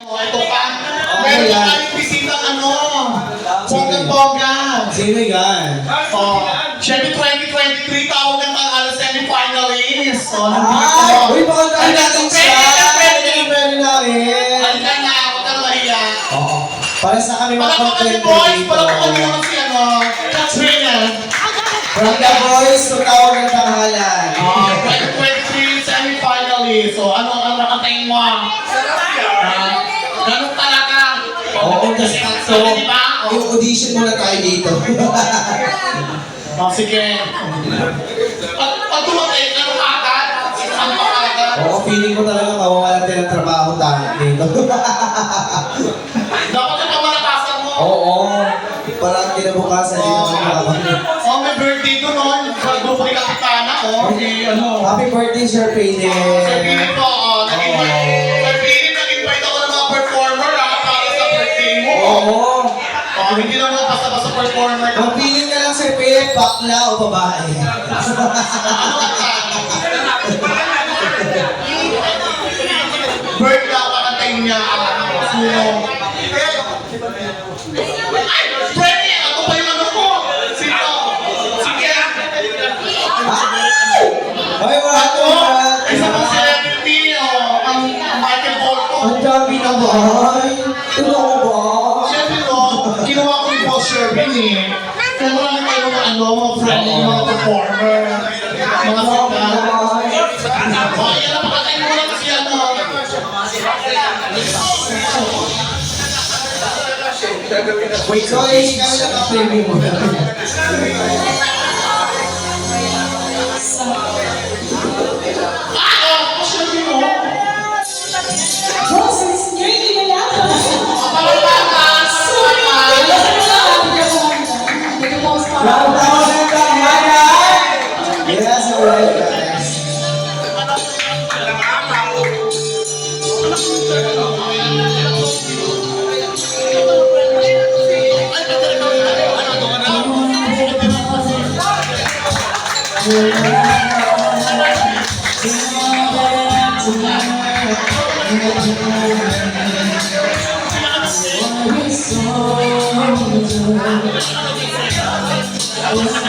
Ito pa. Meron pa tayong bisitang bonggang-bongga. Sino yan? Siyempre 2023, tawag ng mga semi-finalists. Uy, pakagawa natin siya. Pwede namin. Halika na, huwag kang mahiya. Oo. Para sa kami mga Palakpakan content si boys, dito. palakpakan niyo naman si Katrina. From the boys, tutawag ng tanghalan. 2023 semi-finalists. So, ano ang nakatain mo? Ganun talaga. Oo, kasi so, Diba? i-audition muna tayo dito. Sige. Pag tumatay, ano ka agad? Ano ka agad? Oo, feeling ko talaga mawawalan tayo ng trabaho tayo dito. Dapat ito malakasan mo. Oo, parang kinabukasan din naman makapagod. May birthday doon, no? Sa grupo ni Kapitana, Happy birthday, Sir Payne. Sir Philip po, Sir Philip, nag-invite ako ng mga performer, para sa birthday mo. Oo. Hindi lang mo basta-basta performer. Ang feeling ka lang, Sir Payne, bakla o babae. Bird lang, kakantayin niya ang suno. Ay, Freddy, ako pa yung ano ko. Sino? Sige. Ay, Ako, mga isa pang celebrity, ang Michael Bolton. ang dami na ba? Ito ko ba? Siyempre, ginawa ko ni Paul Sherwin Kaya marami kayo mga friendly, mga performer, mga sikat. Ayan na, pakatayin mo na kasi Wait, so hindi kami naka-preview mo. Paul Sherwin mo. Round ako ng tanghalan! Yes, alright guys. I'm